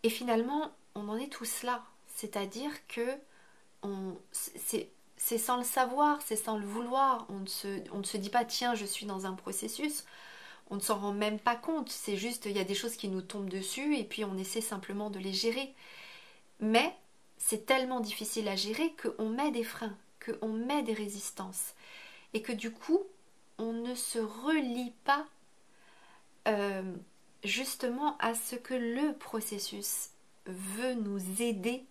Et finalement, on en est tous là. C'est-à-dire que c'est sans le savoir, c'est sans le vouloir. On ne se dit pas, tiens, je suis dans un processus. On ne s'en rend même pas compte. C'est juste, il y a des choses qui nous tombent dessus et puis on essaie simplement de les gérer. Mais c'est tellement difficile à gérer qu'on met des freins, qu'on met des résistances. Et que du coup, on ne se relie pas justement à ce que le processus veut nous aider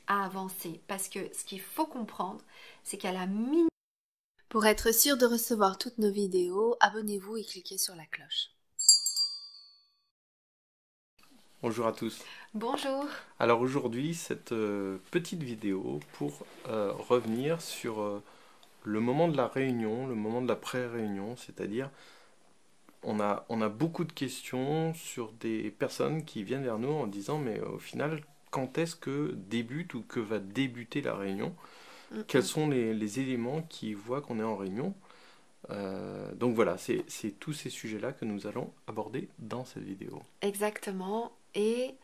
à avancer. Parce que ce qu'il faut comprendre, c'est qu'à la minute... Pour être sûr de recevoir toutes nos vidéos, abonnez-vous et cliquez sur la cloche. Bonjour à tous. Bonjour. Alors aujourd'hui, cette petite vidéo pour revenir sur le moment de la réunion, le moment de la pré-réunion, c'est-à-dire on a beaucoup de questions sur des personnes qui viennent vers nous en disant mais au final, quand est-ce que débute ou que va débuter la réunion? Quels sont les éléments qui voient qu'on est en réunion? Donc voilà, c'est tous ces sujets-là que nous allons aborder dans cette vidéo. Exactement. Et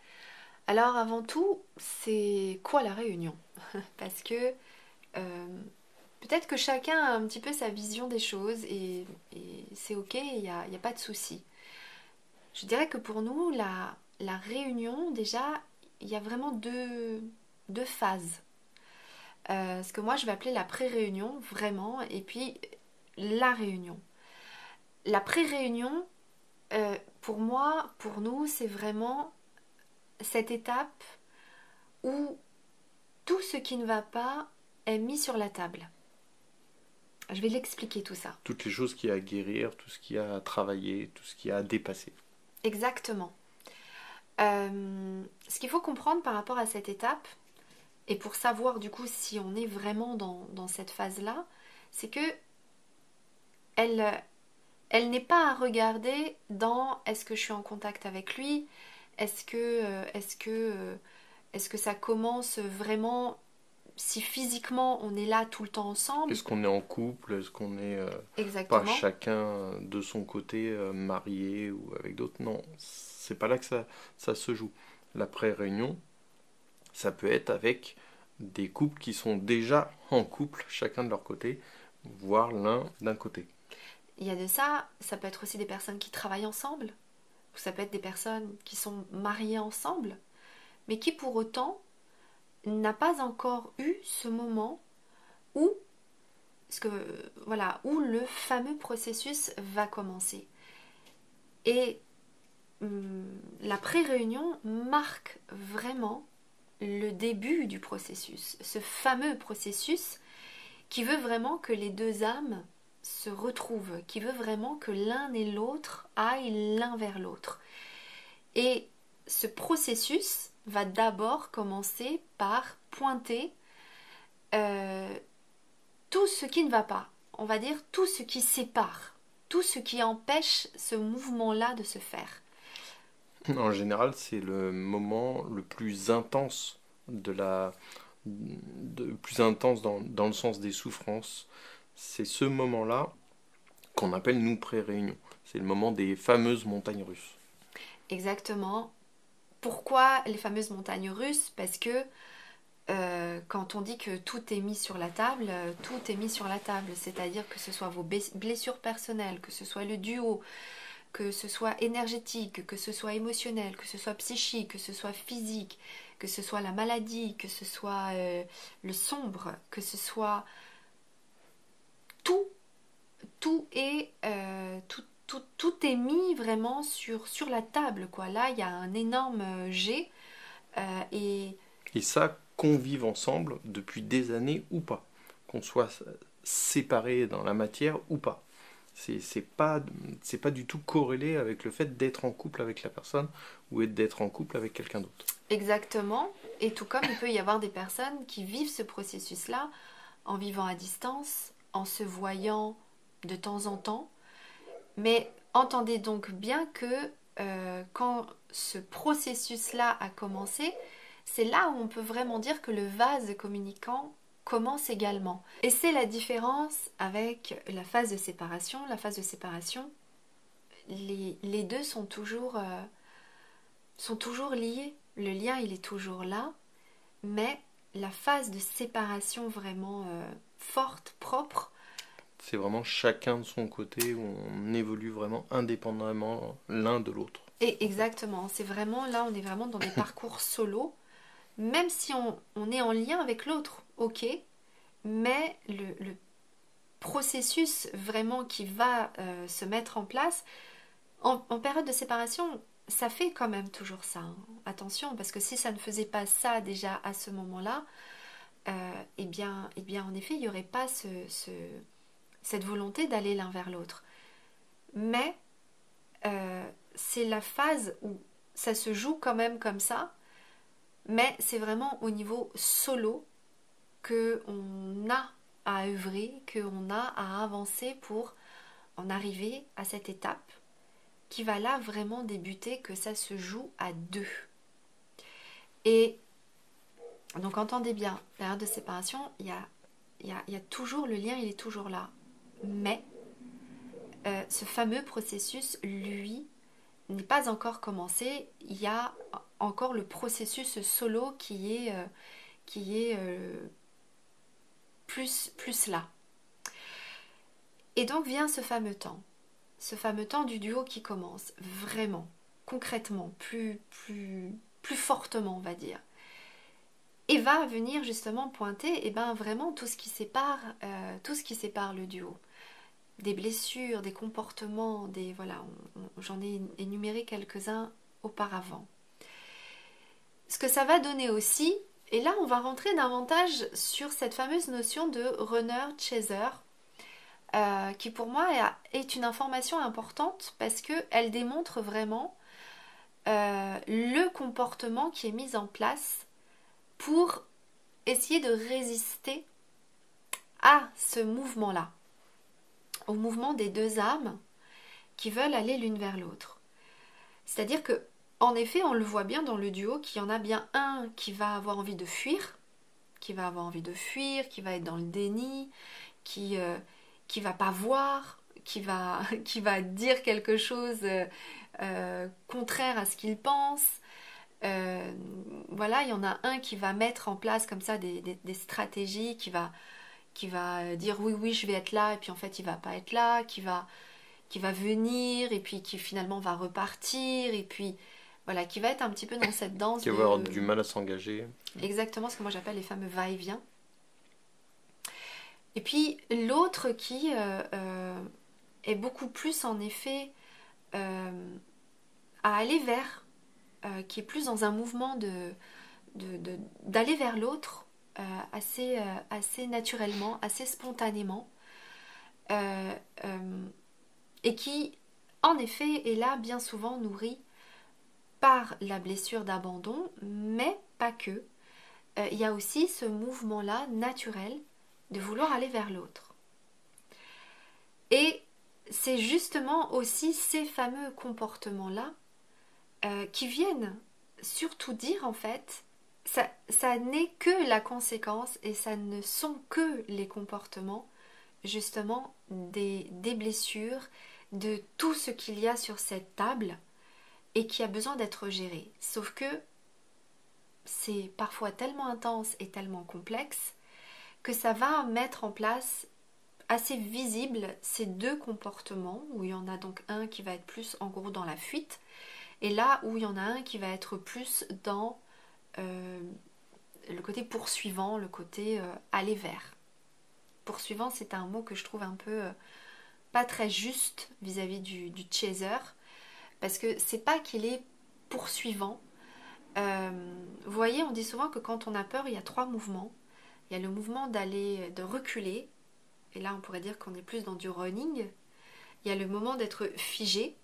alors avant tout, c'est quoi la réunion? Parce que peut-être que chacun a un petit peu sa vision des choses et c'est ok, il n'y a pas de souci. Je dirais que pour nous, la réunion, déjà, il y a vraiment deux phases. Ce que moi, je vais appeler la pré-réunion, vraiment, et puis la réunion. La pré-réunion, pour moi, pour nous, c'est vraiment cette étape où tout ce qui ne va pas est mis sur la table. Je vais l'expliquer tout ça. Toutes les choses qu'il y a à guérir, tout ce qu'il y a à travailler, tout ce qu'il y a à dépasser. Exactement. Ce qu'il faut comprendre par rapport à cette étape, et pour savoir du coup si on est vraiment dans cette phase-là, c'est que elle n'est pas à regarder dans est-ce que je suis en contact avec lui, est-ce que ça commence vraiment si physiquement on est là tout le temps ensemble. Est-ce qu'on est en couple? Est-ce qu'on est pas Exactement. chacun de son côté marié ou avec d'autres? Non, c'est pas là que ça se joue. La pré-réunion, ça peut être avec des couples qui sont déjà en couple, chacun de leur côté, voire l'un d'un côté. Il y a de ça, ça peut être aussi des personnes qui travaillent ensemble, ou ça peut être des personnes qui sont mariées ensemble, mais qui pour autant n'a pas encore eu ce moment où, où le fameux processus va commencer. Et la pré-réunion marque vraiment le début du processus, ce fameux processus qui veut vraiment que les deux âmes se retrouvent, qui veut vraiment que l'un et l'autre aillent l'un vers l'autre. Et ce processus va d'abord commencer par pointer tout ce qui ne va pas, on va dire tout ce qui sépare, tout ce qui empêche ce mouvement-là de se faire. En général, c'est le moment le plus intense plus intense dans le sens des souffrances. C'est ce moment-là qu'on appelle nous pré-réunion. C'est le moment des fameuses montagnes russes. Exactement. Pourquoi les fameuses montagnes russes? Parce que quand on dit que tout est mis sur la table, tout est mis sur la table. C'est-à-dire que ce soit vos blessures personnelles, que ce soit le duo, que ce soit énergétique, que ce soit émotionnel, que ce soit psychique, que ce soit physique, que ce soit la maladie, que ce soit le sombre, que ce soit tout, tout est tout est mis vraiment sur la table, quoi. Là, il y a un énorme G et Et ça, qu'on vive ensemble depuis des années ou pas. Qu'on soit séparés dans la matière ou pas. C'est pas du tout corrélé avec le fait d'être en couple avec la personne ou d'être en couple avec quelqu'un d'autre. exactement. Et tout comme il peut y avoir des personnes qui vivent ce processus-là en vivant à distance, en se voyant de temps en temps. Mais entendez donc bien que quand ce processus-là a commencé, c'est là où on peut vraiment dire que le vase communicant commence également. Et c'est la différence avec la phase de séparation. La phase de séparation, les deux sont toujours liés. le lien il est toujours là, mais la phase de séparation vraiment forte, propre, C'est vraiment chacun de son côté où on évolue vraiment indépendamment l'un de l'autre. et exactement, c'est vraiment là, on est vraiment dans des parcours solo, même si on est en lien avec l'autre, ok, mais le processus vraiment qui va se mettre en place, en période de séparation, ça fait quand même toujours ça, hein. Attention, parce que si ça ne faisait pas ça déjà à ce moment-là, en effet, il n'y aurait pas cette volonté d'aller l'un vers l'autre. Mais c'est la phase où ça se joue quand même comme ça, mais c'est vraiment au niveau solo qu'on a à œuvrer, qu'on a à avancer pour en arriver à cette étape qui va là vraiment débuter, que ça se joue à deux. Et donc entendez bien, période de séparation, il y a toujours le lien, il est toujours là. Mais ce fameux processus, lui, n'est pas encore commencé. Il y a encore le processus solo qui est plus là. Et donc vient ce fameux temps du duo qui commence vraiment, concrètement, plus fortement, on va dire. Et va venir justement pointer vraiment tout ce qui sépare le duo. Des blessures, des comportements, voilà, j'en ai énuméré quelques-uns auparavant. Ce que ça va donner aussi, et là on va rentrer davantage sur cette fameuse notion de runner-chaser, qui pour moi est une information importante parce qu'elle démontre vraiment le comportement qui est mis en place pour essayer de résister à ce mouvement-là, au mouvement des deux âmes qui veulent aller l'une vers l'autre. C'est-à-dire que, en effet, on le voit bien dans le duo qu'il y en a bien un qui va avoir envie de fuir, qui va être dans le déni, qui va pas voir, qui va dire quelque chose contraire à ce qu'il pense. Voilà, il y en a un qui va mettre en place comme ça des stratégies, qui va dire oui je vais être là et puis en fait il va pas être là, qui va venir et puis qui finalement va repartir et puis voilà, qui va être un petit peu dans cette danse Qui va avoir du mal à s'engager. Exactement, ce que moi j'appelle les fameux va-et-vient. Et puis l'autre qui est beaucoup plus en effet à aller vers, qui est plus dans un mouvement d'aller vers l'autre assez naturellement, assez spontanément, et qui en effet est là bien souvent nourri par la blessure d'abandon, mais pas que. Il y a aussi ce mouvement-là naturel de vouloir aller vers l'autre. Et c'est justement aussi ces fameux comportements-là qui viennent surtout dire en fait, ça n'est que la conséquence et ça ne sont que les comportements justement des blessures, de tout ce qu'il y a sur cette table et qui a besoin d'être géré. Sauf que c'est parfois tellement intense et tellement complexe que ça va mettre en place assez visible ces deux comportements où il y en a donc un qui va être plus en gros dans la fuite et là où il y en a un qui va être plus dans le côté poursuivant, le côté aller vers. Poursuivant, c'est un mot que je trouve un peu pas très juste vis-à-vis du chaser parce que c'est pas qu'il est poursuivant. Vous voyez, on dit souvent que quand on a peur, il y a trois mouvements. Il y a le mouvement de reculer, et là on pourrait dire qu'on est plus dans du running. Il y a le moment d'être figé.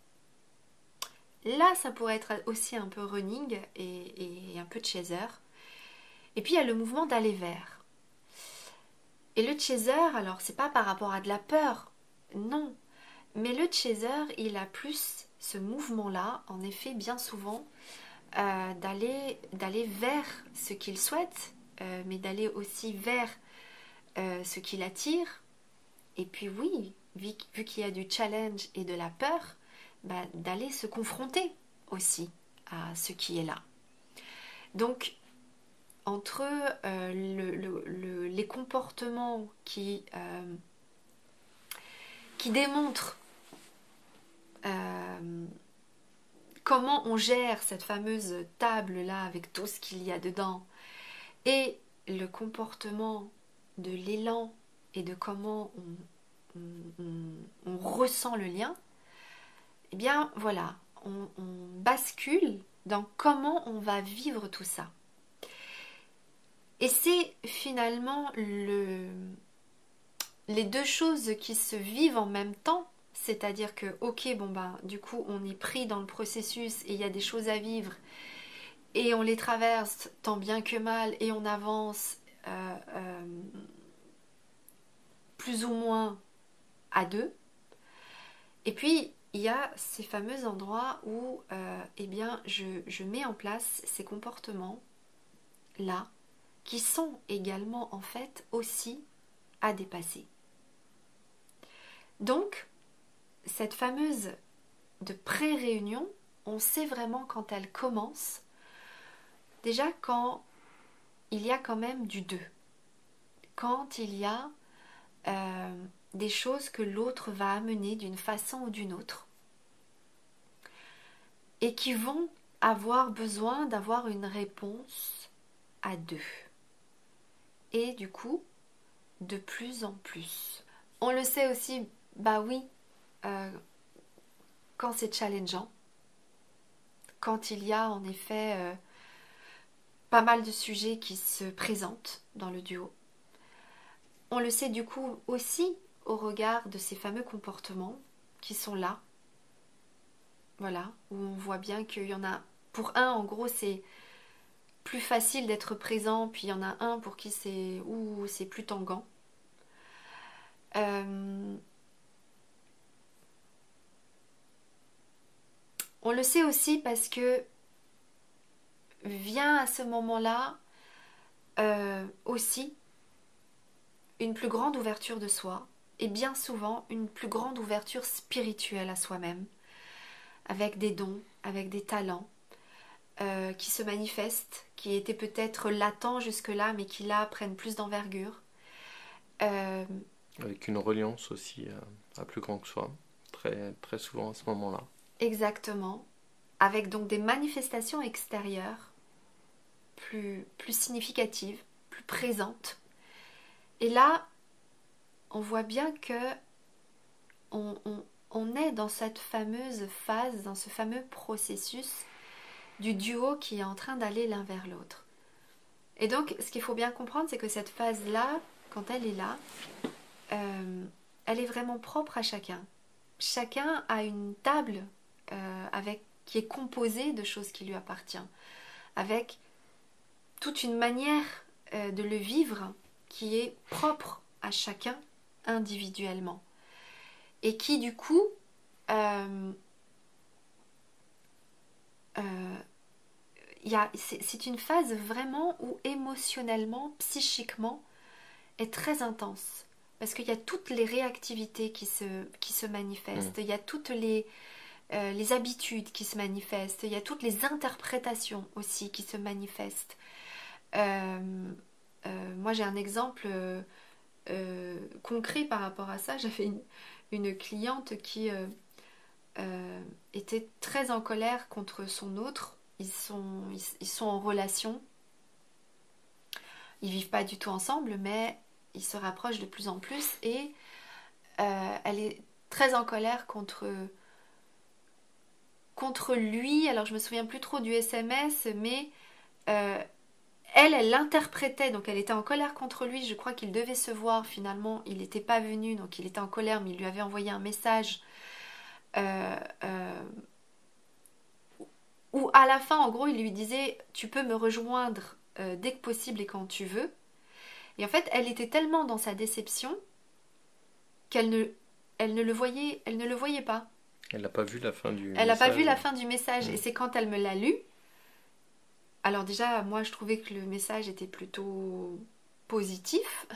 Là, ça pourrait être aussi un peu running et un peu chaser. Et puis il y a le mouvement d'aller vers. Et le chaser, alors c'est pas par rapport à de la peur, non. Mais le chaser, il a plus ce mouvement-là, en effet, bien souvent, d'aller vers ce qu'il souhaite, mais d'aller aussi vers ce qui l'attire. Et puis oui, vu qu'il y a du challenge et de la peur, d'aller se confronter aussi à ce qui est là. Donc, entre les comportements qui démontrent comment on gère cette fameuse table-là avec tout ce qu'il y a dedans, et le comportement de l'élan et de comment on ressent le lien, eh bien voilà, on bascule dans comment on va vivre tout ça. Et c'est finalement les deux choses qui se vivent en même temps, c'est-à-dire que, ok, bon ben, du coup, on est pris dans le processus et il y a des choses à vivre et on les traverse tant bien que mal et on avance plus ou moins à deux. Et puis, il y a ces fameux endroits où eh bien, je mets en place ces comportements-là qui sont également en fait aussi à dépasser. Donc, cette fameuse de pré-réunion, on sait vraiment quand elle commence, déjà quand il y a quand même du deux, quand il y a des choses que l'autre va amener d'une façon ou d'une autre et qui vont avoir besoin d'avoir une réponse à deux. Et du coup, de plus en plus. On le sait aussi, bah oui, quand c'est challengeant, quand il y a en effet pas mal de sujets qui se présentent dans le duo. On le sait du coup aussi au regard de ces fameux comportements qui sont là. Voilà, où on voit bien qu'il y en a, pour un en gros c'est plus facile d'être présent, puis il y en a un pour qui c'est plus tangant. On le sait aussi parce que vient à ce moment-là aussi une plus grande ouverture de soi et bien souvent une plus grande ouverture spirituelle à soi-même, avec des dons, avec des talents qui se manifestent, qui étaient peut-être latents jusque-là mais qui là prennent plus d'envergure. Avec une reliance aussi à plus grand que soi, très, très souvent à ce moment-là. Exactement, avec donc des manifestations extérieures plus significatives, plus présentes. Et là, on voit bien que on est dans cette fameuse phase, dans ce fameux processus du duo qui est en train d'aller l'un vers l'autre. Et donc, ce qu'il faut bien comprendre, c'est que cette phase-là, quand elle est là, elle est vraiment propre à chacun. Chacun a une table qui est composée de choses qui lui appartiennent, avec toute une manière de le vivre qui est propre à chacun individuellement. Et qui du coup c'est une phase vraiment où émotionnellement, psychiquement est très intense. Parce qu'il y a toutes les réactivités qui se manifestent, il y a toutes les habitudes qui se manifestent, il y a toutes les interprétations aussi qui se manifestent. Moi j'ai un exemple concret par rapport à ça. J'avais une cliente qui était très en colère contre son autre. Ils sont en relation. Ils vivent pas du tout ensemble, mais ils se rapprochent de plus en plus. Et elle est très en colère contre lui. Alors je me souviens plus trop du SMS, mais elle l'interprétait. Donc elle était en colère contre lui. Je crois qu'il devait se voir. Finalement, il n'était pas venu, donc il était en colère, mais il lui avait envoyé un message. Où à la fin, en gros, il lui disait « Tu peux me rejoindre dès que possible et quand tu veux ». Et en fait, elle était tellement dans sa déception qu'elle ne le voyait pas. Elle n'a pas vu la fin du message. Elle n'a pas vu la fin du message. Et c'est quand elle me l'a lu. Alors déjà, moi, je trouvais que le message était plutôt positif.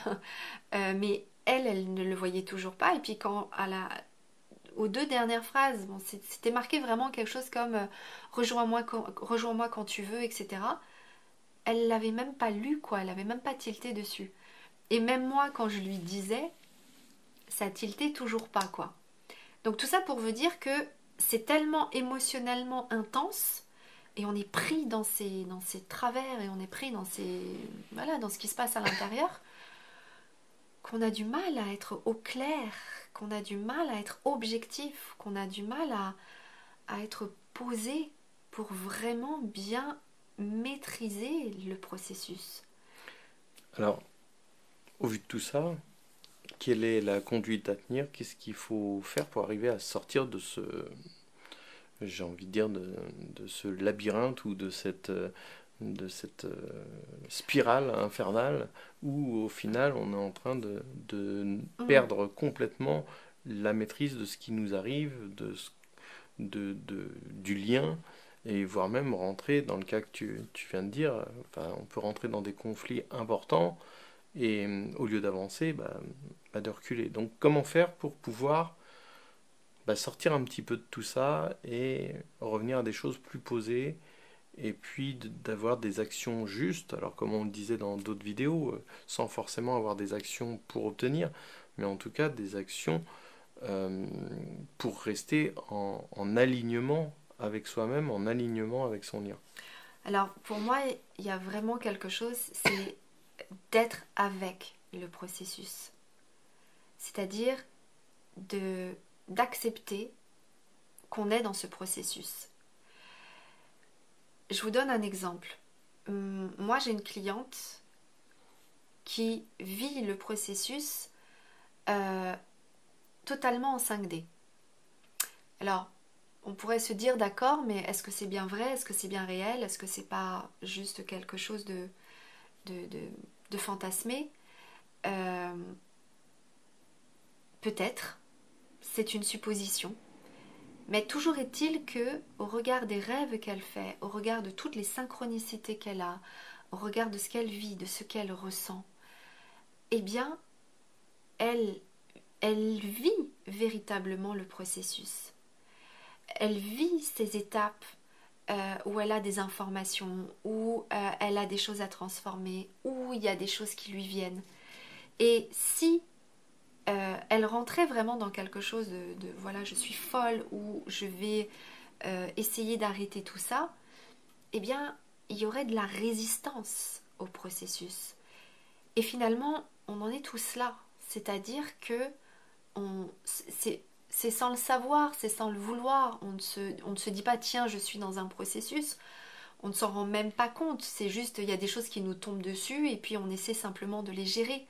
Mais elle ne le voyait toujours pas. Et puis quand aux deux dernières phrases, bon, c'était marqué vraiment quelque chose comme rejoins-moi quand tu veux, etc. elle l'avait même pas lu, quoi. Elle avait même pas tilté dessus. Et même moi, quand je lui disais, ça tiltait toujours pas, quoi. Donc tout ça pour vous dire que c'est tellement émotionnellement intense et on est pris dans ces travers et on est pris voilà, dans ce qui se passe à l'intérieur qu'on a du mal à être au clair, qu'on a du mal à être objectif, qu'on a du mal à être posé pour vraiment bien maîtriser le processus. Alors, au vu de tout ça, quelle est la conduite à tenir? Qu'est-ce qu'il faut faire pour arriver à sortir de ce, j'ai envie de dire, de ce labyrinthe ou de cette spirale infernale où au final on est en train de perdre complètement la maîtrise de ce qui nous arrive, du lien, et voire même rentrer dans le cas que tu viens de dire, enfin, on peut rentrer dans des conflits importants et au lieu d'avancer, de reculer. Donc comment faire pour pouvoir sortir un petit peu de tout ça et revenir à des choses plus posées et puis d'avoir des actions justes, alors comme on le disait dans d'autres vidéos, sans forcément avoir des actions pour obtenir, mais en tout cas des actions euh, pour rester en alignement avec soi-même, en alignement avec son lien. Alors pour moi, il y a vraiment quelque chose, c'est d'être avec le processus. C'est-à-dire d'accepter qu'on est dans ce processus. Je vous donne un exemple. Moi, j'ai une cliente qui vit le processus totalement en 5D. Alors, on pourrait se dire d'accord, mais est-ce que c'est bien vrai? Est-ce que c'est bien réel? Est-ce que c'est pas juste quelque chose de fantasmé? Peut-être, c'est une supposition. Mais toujours est-il que, au regard des rêves qu'elle fait, au regard de toutes les synchronicités qu'elle a, au regard de ce qu'elle vit, de ce qu'elle ressent, eh bien, elle vit véritablement le processus. Elle vit ces étapes où elle a des informations, où elle a des choses à transformer, où il y a des choses qui lui viennent. Et si elle rentrait vraiment dans quelque chose voilà, je suis folle ou je vais essayer d'arrêter tout ça, eh bien, il y aurait de la résistance au processus. Et finalement, on en est tous là. C'est-à-dire que c'est sans le savoir, c'est sans le vouloir. On ne se dit pas, tiens, je suis dans un processus. On ne s'en rend même pas compte. C'est juste, il y a des choses qui nous tombent dessus et puis on essaie simplement de les gérer.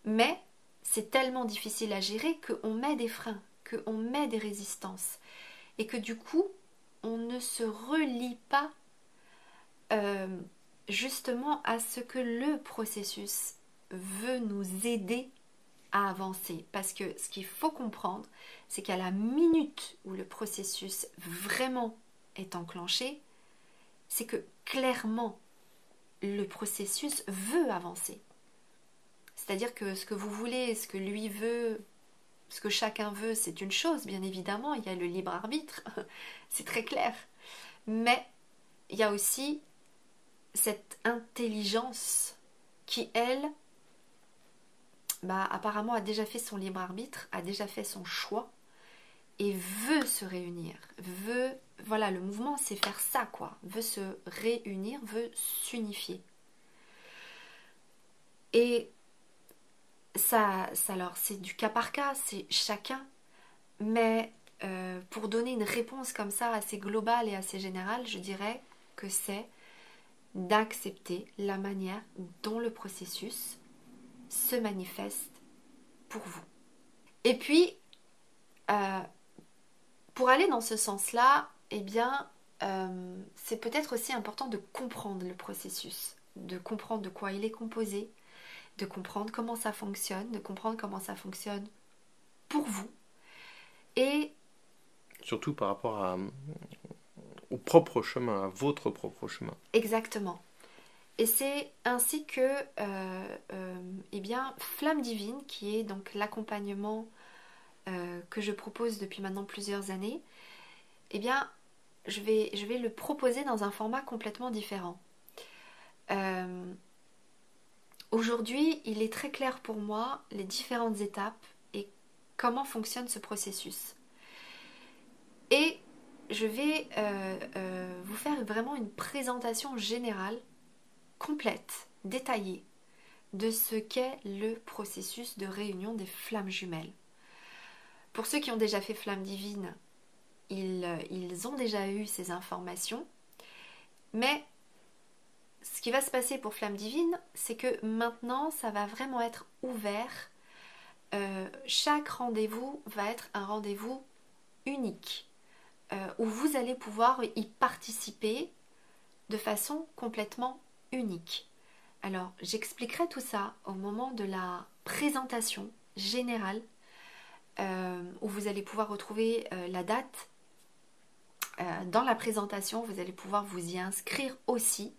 Mais c'est tellement difficile à gérer qu'on met des freins, qu'on met des résistances. Et que du coup, on ne se relie pas justement à ce que le processus veut nous aider à avancer. Parce que ce qu'il faut comprendre, c'est qu'à la minute où le processus vraiment est enclenché, c'est que clairement, le processus veut avancer. C'est-à-dire que ce que vous voulez, ce que lui veut, ce que chacun veut, c'est une chose, bien évidemment, il y a le libre arbitre, c'est très clair. Mais il y a aussi cette intelligence qui, elle, apparemment a déjà fait son libre arbitre, a déjà fait son choix et veut se réunir, voilà, le mouvement c'est faire ça, quoi, veut se réunir, veut s'unifier. Et ça alors c'est du cas par cas, c'est chacun, mais pour donner une réponse comme ça assez globale et assez générale, je dirais que c'est d'accepter la manière dont le processus se manifeste pour vous. Et puis, pour aller dans ce sens-là, eh bien, c'est peut-être aussi important de comprendre le processus, de comprendre de quoi il est composé, de comprendre comment ça fonctionne, de comprendre comment ça fonctionne pour vous. Et surtout par rapport au propre chemin, à votre propre chemin. Exactement. Et c'est ainsi que eh bien, Flamme Divine, qui est donc l'accompagnement que je propose depuis maintenant plusieurs années, eh bien, je vais le proposer dans un format complètement différent. Aujourd'hui, il est très clair pour moi les différentes étapes et comment fonctionne ce processus. Et je vais vous faire vraiment une présentation générale, complète, détaillée, de ce qu'est le processus de réunion des flammes jumelles. Pour ceux qui ont déjà fait Flamme Divine, ils ont déjà eu ces informations, mais ce qui va se passer pour Flamme Divine, c'est que maintenant, ça va vraiment être ouvert. Chaque rendez-vous va être un rendez-vous unique, où vous allez pouvoir y participer de façon complètement unique. Alors, j'expliquerai tout ça au moment de la présentation générale, où vous allez pouvoir retrouver la date. Dans la présentation, vous allez pouvoir vous y inscrire aussi.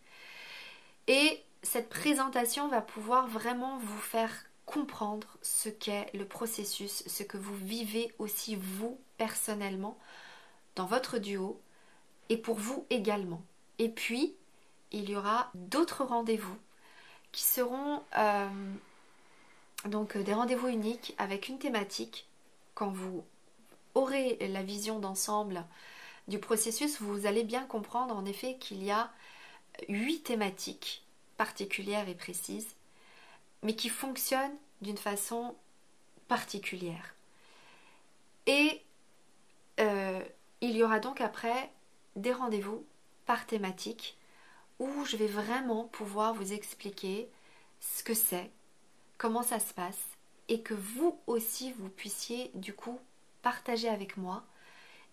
Et cette présentation va pouvoir vraiment vous faire comprendre ce qu'est le processus, ce que vous vivez aussi vous personnellement dans votre duo et pour vous également. Et puis, il y aura d'autres rendez-vous qui seront donc des rendez-vous uniques avec une thématique. Quand vous aurez la vision d'ensemble du processus, vous allez bien comprendre en effet qu'il y a 8 thématiques particulières et précises, mais qui fonctionnent d'une façon particulière. Et il y aura donc après des rendez-vous par thématique où je vais vraiment pouvoir vous expliquer ce que c'est, comment ça se passe, et que vous aussi vous puissiez du coup partager avec moi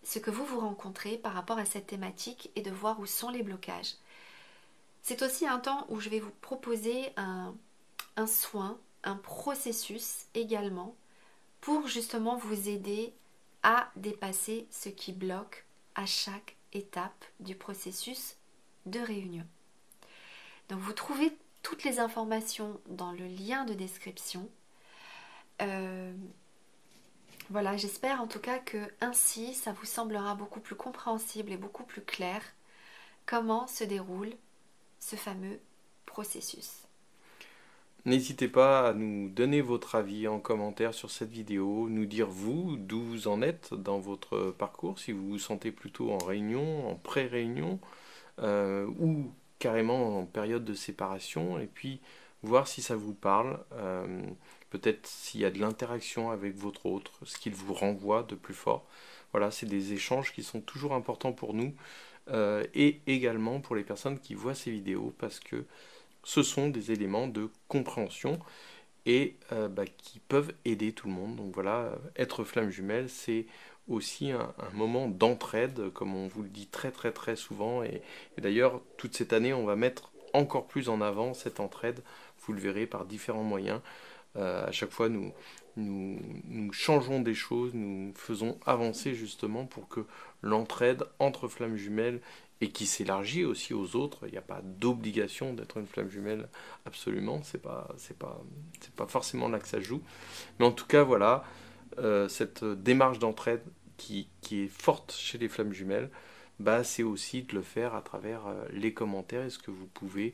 ce que vous rencontrez par rapport à cette thématique et de voir où sont les blocages. C'est aussi un temps où je vais vous proposer un soin, un processus également pour justement vous aider à dépasser ce qui bloque à chaque étape du processus de réunion. Donc vous trouvez toutes les informations dans le lien de description. Voilà, j'espère en tout cas que ainsi ça vous semblera beaucoup plus compréhensible et beaucoup plus clair comment se déroule ce fameux processus. N'hésitez pas à nous donner votre avis en commentaire sur cette vidéo, nous dire vous d'où vous en êtes dans votre parcours, si vous vous sentez plutôt en réunion, en pré-réunion ou carrément en période de séparation, et puis voir si ça vous parle, peut-être s'il y a de l'interaction avec votre autre, ce qu'il vous renvoie de plus fort. Voilà, c'est des échanges qui sont toujours importants pour nous et également pour les personnes qui voient ces vidéos parce que ce sont des éléments de compréhension et qui peuvent aider tout le monde. Donc voilà, être flamme jumelle, c'est aussi un moment d'entraide, comme on vous le dit très très très souvent. Et d'ailleurs, toute cette année, on va mettre encore plus en avant cette entraide. Vous le verrez par différents moyens. À chaque fois, nous changeons des choses, nous faisons avancer justement pour que l'entraide entre flammes jumelles et qui s'élargit aussi aux autres. Il n'y a pas d'obligation d'être une flamme jumelle, absolument. C'est pas forcément là que ça joue. Mais en tout cas, voilà, cette démarche d'entraide qui est forte chez les flammes jumelles, c'est aussi de le faire à travers les commentaires et ce que vous pouvez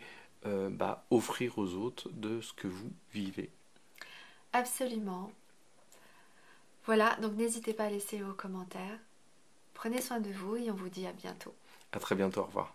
offrir aux autres de ce que vous vivez. Absolument. Voilà, donc n'hésitez pas à laisser vos commentaires. Prenez soin de vous et on vous dit à bientôt. À très bientôt, au revoir.